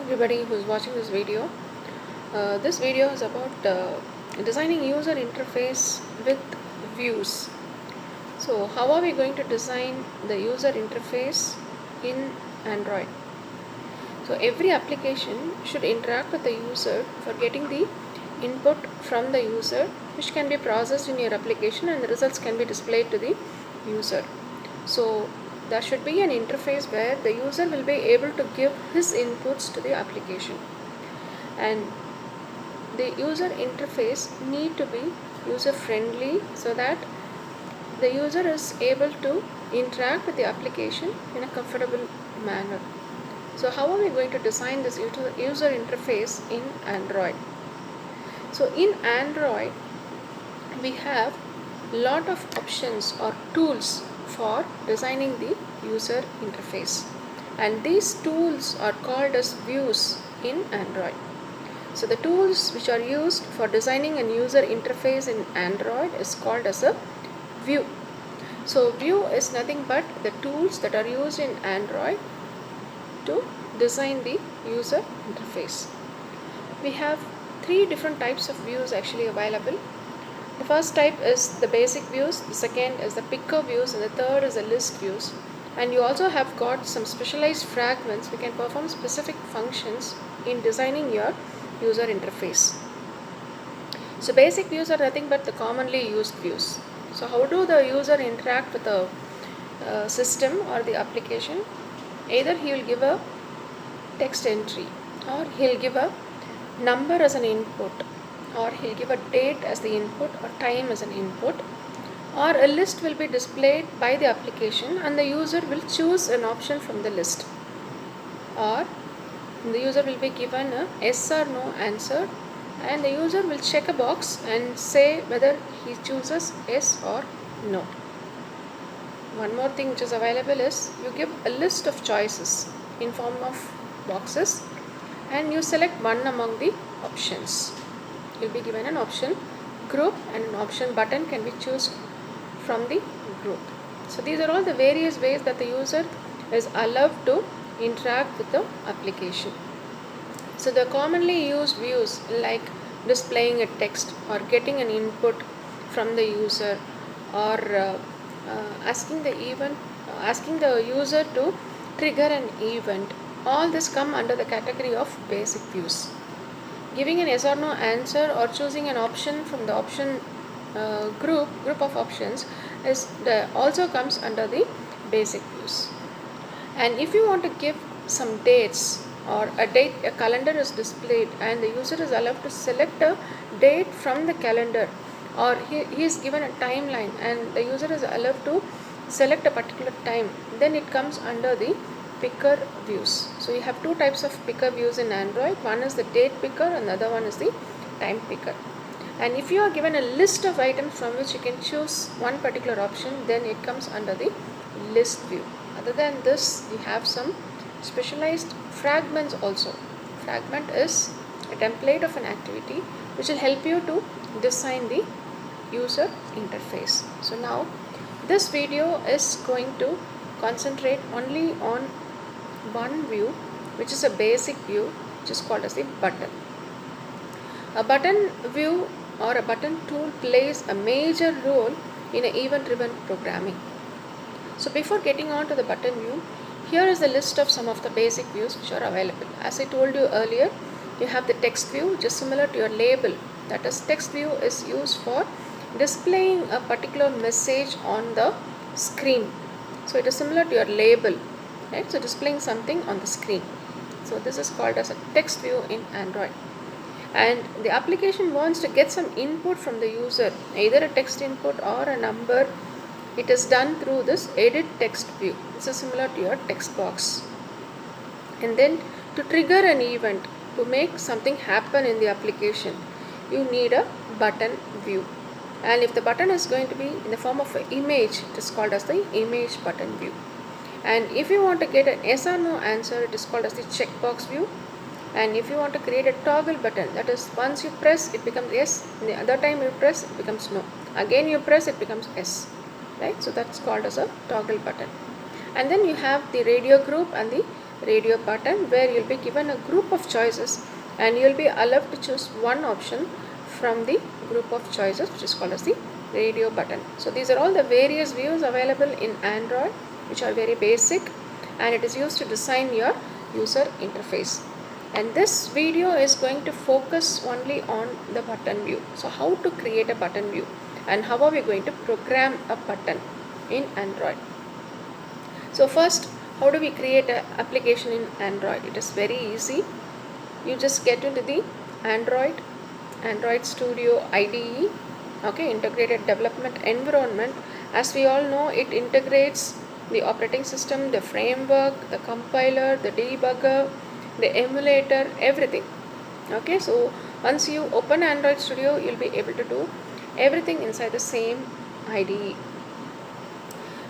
everybody who's watching this video. This video is about designing user interface with views. So how are we going to design the user interface in Android? So every application should interact with the user for getting the input from the user, which can be processed in your application and the results can be displayed to the user. So there should be an interface where the user will be able to give his inputs to the application, and the user interface need to be user friendly so that the user is able to interact with the application in a comfortable manner. So how are we going to design this user interface in Android? So in Android we have lot of options or tools for designing the user interface, and these tools are called as views in Android. So the tools which are used for designing a user interface in Android is called as a view. So view is nothing but the tools that are used in Android to design the user interface. We have three different types of views actually available. The first type is the basic views, the second is the picker views, and the third is the list views. And you also have got some specialized fragments which can perform specific functions in designing your user interface. So basic views are nothing but the commonly used views. So how do the user interact with the system or the application? Either he will give a text entry, or he'll give a number as an input, or he'll give a date as the input or time as an input, or a list will be displayed by the application and the user will choose an option from the list, or the user will be given a yes or no answer and the user will check a box and say whether he chooses yes or no. One more thing which is available is you give a list of choices in form of boxes and you select one among the options. You'll be given an option group and an option button can be chosen from the group. So these are all the various ways that the user is allowed to interact with the application. So the commonly used views like displaying a text or getting an input from the user, or asking the user to trigger an event, all this come under the category of basic views. Giving an yes or no answer or choosing an option from the option group of options also comes under the basic views. And if you want to give some dates or a calendar is displayed and the user is allowed to select a date from the calendar, or he is given a timeline and the user is allowed to select a particular time, then it comes under the picker views. So you have two types of picker views in Android. One is the date picker and the other one is the time picker. And if you are given a list of items from which you can choose one particular option, then it comes under the list view. Other than this, we have some specialized fragments also. Fragment is a template of an activity which will help you to design the user interface. So now this video is going to concentrate only on one view, which is a basic view, which is called as the button. A button view or a button tool plays a major role in an event-driven programming. So before getting on to the button view, here is the list of some of the basic views which are available. As I told you earlier, you have the text view, which is similar to your label. That is, text view is used for displaying a particular message on the screen. So it is similar to your label, right? So displaying something on the screen. So this is called as a text view in Android. And the application wants to get some input from the user, either a text input or a number. It is done through this edit text view. This is similar to your text box. And then to trigger an event, to make something happen in the application, you need a button view. And if the button is going to be in the form of an image, it is called as the image button view. And if you want to get an yes or no answer, it is called as the checkbox view. And if you want to create a toggle button, that is, once you press it becomes yes, and the other time you press it becomes no, again you press it becomes yes, right? So that's called as a toggle button. And then you have the radio group and the radio button, where you'll be given a group of choices and you'll be allowed to choose one option from the group of choices, which is called as the radio button. So these are all the various views available in Android, which are very basic, and it is used to design your user interface. And this video is going to focus only on the button view. So how to create a button view and how are we going to program a button in Android. So first, how do we create an application in Android? It is very easy. You just get into the Android Studio IDE, okay, integrated development environment. As we all know, it integrates the operating system, the framework, the compiler, the debugger, the emulator, everything. Okay, so once you open Android Studio, you'll be able to do everything inside the same IDE.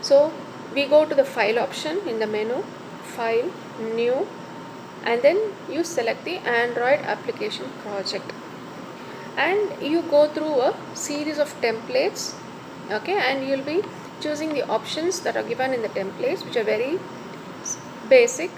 So we go to the file option in the menu, file, new, and then you select the Android application project, and you go through a series of templates, okay, and you'll be choosing the options that are given in the templates, which are very basic.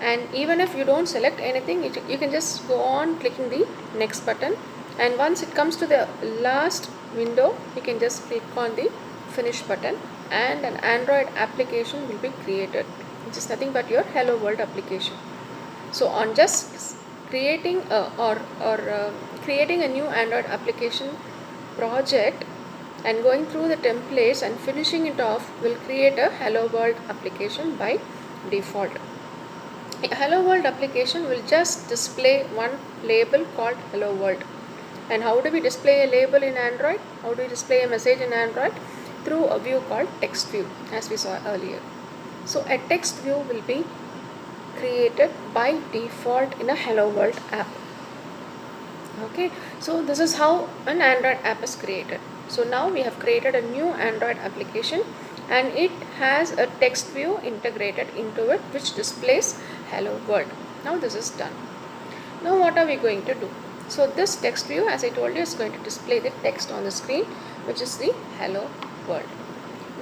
And even if you don't select anything, you can just go on clicking the next button, and once it comes to the last window, you can just click on the finish button and an Android application will be created, which is nothing but your Hello World application. So on just creating creating a new Android application project and going through the templates and finishing it off will create a Hello World application by default. A Hello World application will just display one label called Hello World. And how do we display a label in Android? How do we display a message in Android? Through a view called text view, as we saw earlier. So a text view will be created by default in a Hello World app. Okay, so this is how an Android app is created. So now we have created a new Android application and it has a text view integrated into it which displays Hello World. Now this is done. Now what are we going to do? So this text view, as I told you, is going to display the text on the screen, which is the Hello World.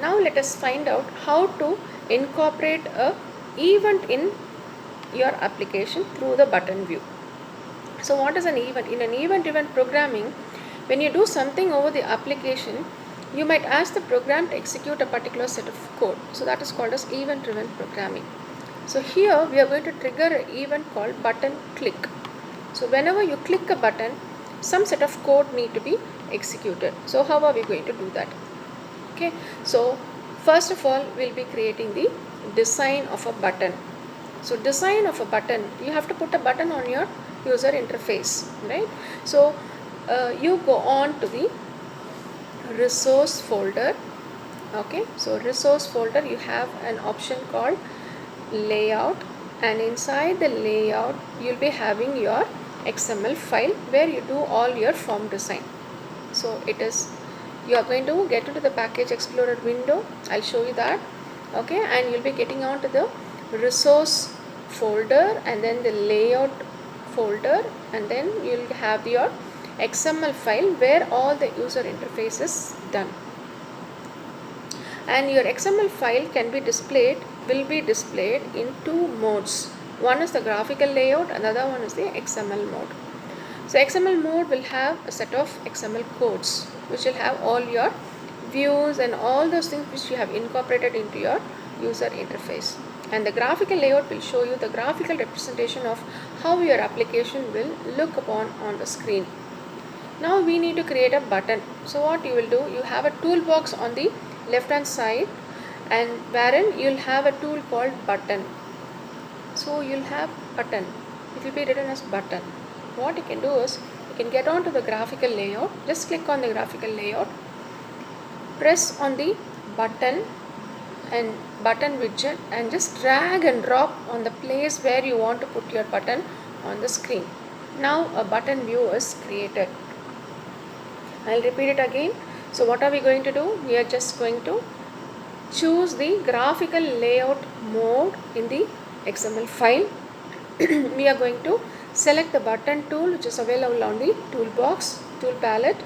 Now let us find out how to incorporate a event in your application through the button view. So what is an event? In an event-driven programming, when you do something over the application, you might ask the program to execute a particular set of code. So that is called as event-driven programming. So here we are going to trigger an event called button click. So whenever you click a button, some set of code need to be executed. So how are we going to do that? Okay, so first of all, we'll be creating the design of a button. So design of a button, you have to put a button on your user interface, right? So you go on to the resource folder. Okay, so resource folder, you have an option called layout, and inside the layout you'll be having your XML file where you do all your form design. So it is, you are going to get into the package explorer window, I'll show you that. Okay, and you'll be getting on to the resource folder and then the layout folder, and then you'll have your XML file where all the user interface is done. And your XML file can be displayed, will be displayed in two modes. One is the graphical layout, another one is the XML mode. So XML mode will have a set of XML codes which will have all your views and all those things which you have incorporated into your user interface. And the graphical layout will show you the graphical representation of how your application will look upon on the screen. Now we need to create a button. So what you will do, you have a toolbox on the left hand side, and wherein you'll have a tool called button. So you'll have button, it will be written as button. What you can do is, you can get on to the graphical layout, just click on the graphical layout, press on the button and button widget and just drag and drop on the place where you want to put your button on the screen. Now a button view is created. I'll repeat it again. So what are we going to do? We are just going to choose the graphical layout mode in the XML file. We are going to select the button tool which is available on the toolbox, tool palette.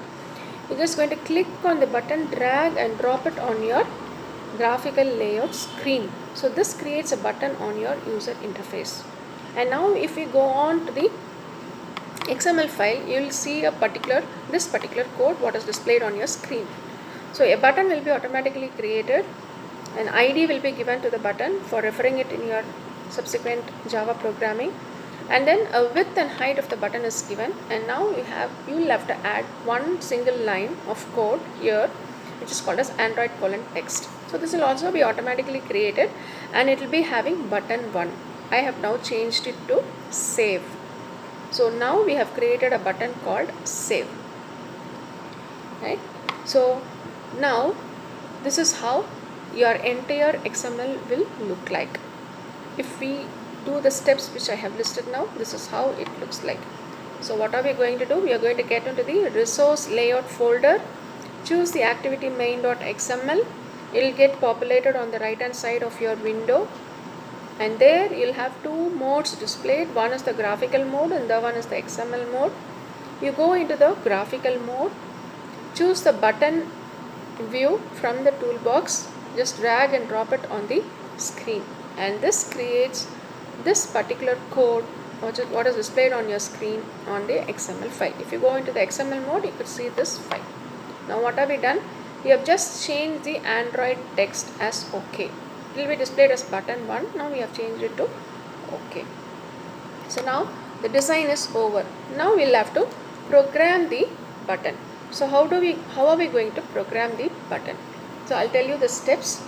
You're just going to click on the button, drag and drop it on your graphical layout screen. So this creates a button on your user interface. And now if we go on to the XML file, you will see this particular code what is displayed on your screen. So a button will be automatically created, an ID will be given to the button for referring it in your subsequent Java programming, and then a width and height of the button is given, and now you will have to add one single line of code here which is called as Android text. So this will also be automatically created and it will be having button 1. I have now changed it to save. So now we have created a button called save, right? So now this is how your entire XML will look like. If we do the steps which I have listed now, this is how it looks like. So what are we going to do? We are going to get into the resource layout folder, choose the activity main.xml. It will get populated on the right hand side of your window, and there you'll have two modes displayed. One is the graphical mode and the one is the XML mode. You go into the graphical mode, choose the button view from the toolbox, just drag and drop it on the screen, and this creates this particular code what is displayed on your screen on the XML file. If you go into the XML mode, you could see this file. Now what have we done? We have just changed the Android text as OK. It will be displayed as button 1. Now we have changed it to OK. So now the design is over. Now we'll have to program the button. So how are we going to program the button? So I'll tell you the steps.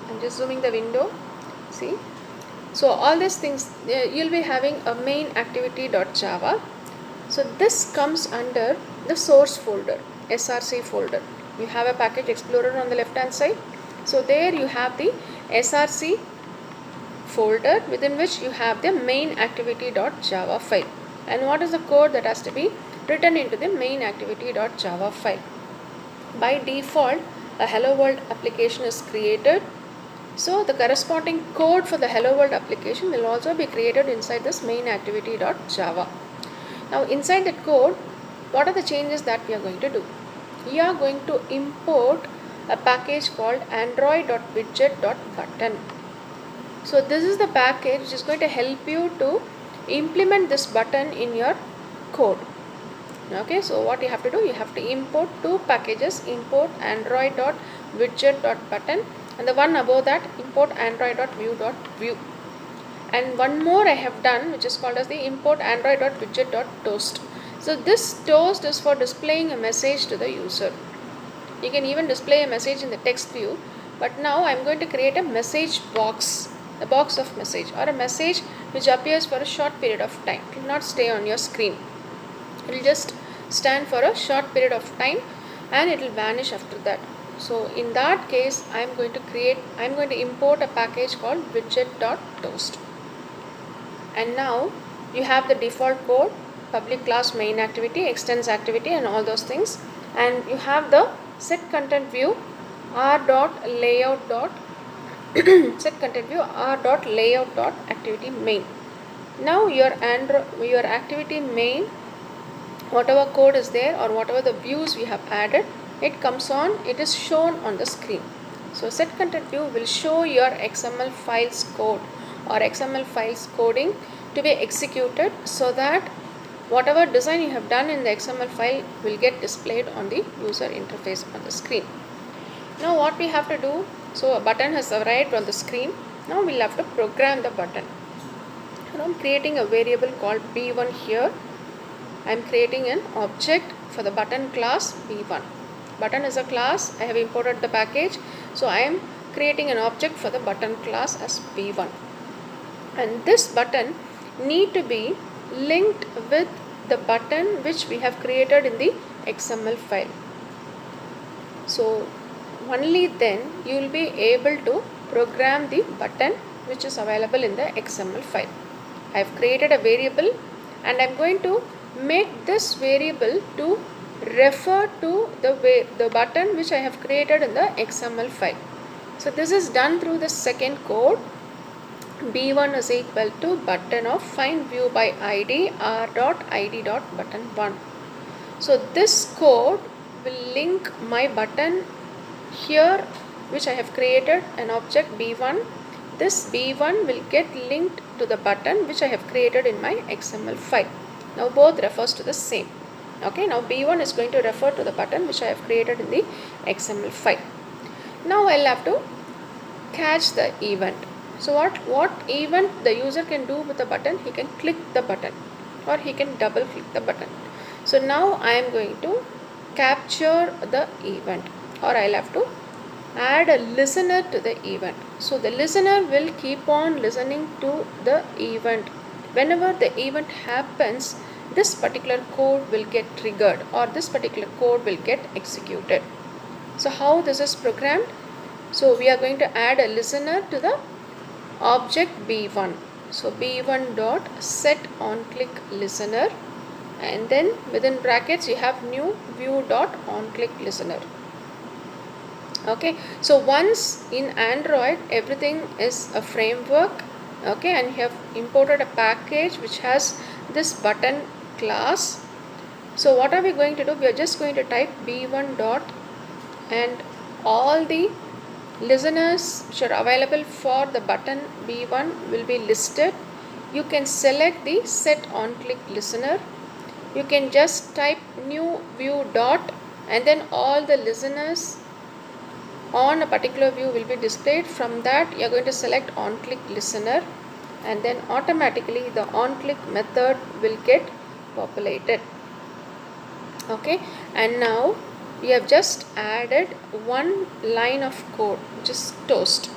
I'm just zooming the window. See? So all these things, you'll be having a main activity.java. So this comes under the source folder, SRC folder. You have a package explorer on the left hand side. So there you have the SRC folder within which you have the main activity.java file. And what is the code that has to be written into the main activity.java file? By default, a Hello World application is created. So the corresponding code for the Hello World application will also be created inside this main activity.java. Now inside that code, what are the changes that we are going to do? We are going to import a package called android.widget.button. So this is the package which is going to help you to implement this button in your code. Okay, so what you have to do, you have to import two packages, import android.widget.button, and the one above that, import android.view.view. And one more I have done, which is called as the import android.widget.toast. So this toast is for displaying a message to the user. You can even display a message in the text view, but now I'm going to create a message box, a box of message, or a message which appears for a short period of time. It will not stay on your screen. It will just stand for a short period of time and it will vanish after that. So in that case, I'm going to import a package called widget.toast. And now you have the default code, public class main activity, extends activity, and all those things. And you have the set content view r.layout. set content view r.layout.activity main. Now your activity main, whatever code is there or whatever the views we have added, it is shown on the screen. So set content view will show your XML files code or XML files coding to be executed, so that whatever design you have done in the XML file will get displayed on the user interface on the screen. Now what we have to do, so a button has arrived on the screen. Now we'll have to program the button. And I'm creating a variable called b1 here. I'm creating an object for the button class b1. Button is a class. I have imported the package. So I am creating an object for the button class as b1. And this button need to be linked with the button which we have created in the XML file. So only then you will be able to program the button which is available in the XML file. I have created a variable and I am going to make this variable to refer to the button which I have created in the XML file. So this is done through the second code. b1 is equal to button of find view by id r.id.button1. So this code will link my button here which I have created an object b1. This b1 will get linked to the button which I have created in my XML file. Now both refers to the same. Okay, now b1 is going to refer to the button which I have created in the XML file. Now I'll have to catch the event. So what event the user can do with the button? He can click the button or he can double click the button. So now I am going to capture the event, or I'll have to add a listener to the event. So the listener will keep on listening to the event. Whenever the event happens, this particular code will get triggered or this particular code will get executed. So how this is programmed? So we are going to add a listener to the object b1. So b1 dot set on click listener, and then within brackets you have new view dot on click listener. Okay, so once in Android everything is a framework, okay, and you have imported a package which has this button class. So what are we going to do? We are just going to type b1 dot and all the listeners which are available for the button b1 will be listed. You can select the set on click listener. You can just type new view dot and then all the listeners on a particular view will be displayed. From that you are going to select on click listener, and then automatically the on click method will get populated. Okay, and now we have just added one line of code which is toast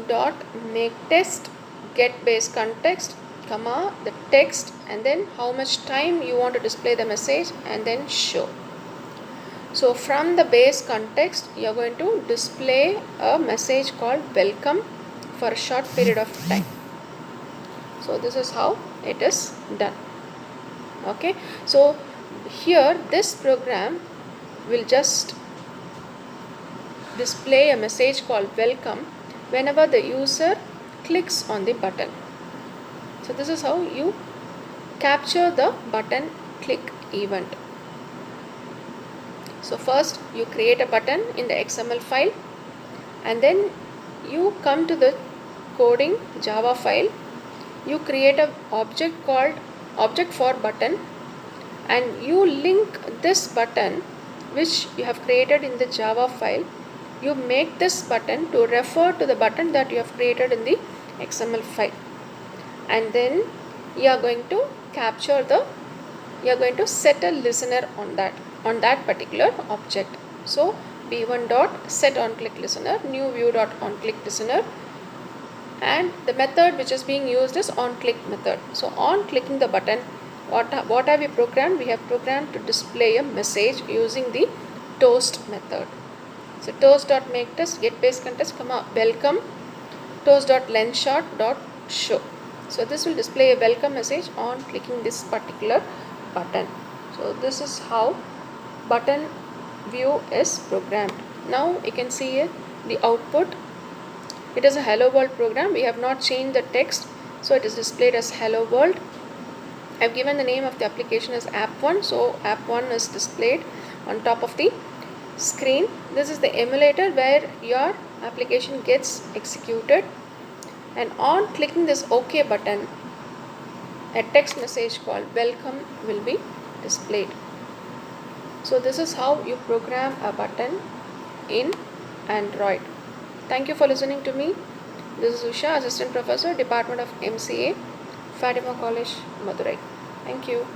dot make test get base context comma the text, and then how much time you want to display the message, and then show. So from the base context you are going to display a message called welcome for a short period of time. So this is how it is done. Okay, so here this program will just display a message called welcome whenever the user clicks on the button. So this is how you capture the button click event. So first you create a button in the XML file, and then you come to the coding Java file. You create an object called object for button, and you link this button which you have created in the Java file. You make this button to refer to the button that you have created in the XML file, and then you are going to set a listener on that particular object. So b1 dot set on click listener, new view dot on click listener, and the method which is being used is on click method. So on clicking the button, what have we programmed? We have programmed to display a message using the toast method. So toast dot make test get base context comma welcome toast dot length short dot show. So this will display a welcome message on clicking this particular button. So this is how button view is programmed. Now you can see here the output. It is a hello world program. We have not changed the text, so it is displayed as hello world. I have given the name of the application as app1, so app1 is displayed on top of the screen. This is the emulator where your application gets executed, and on clicking this OK button, a text message called welcome will be displayed. So this is how you program a button in Android. Thank you for listening to me. This is Usha, Assistant Professor, Department of MCA, Fatima College, Madurai. Thank you.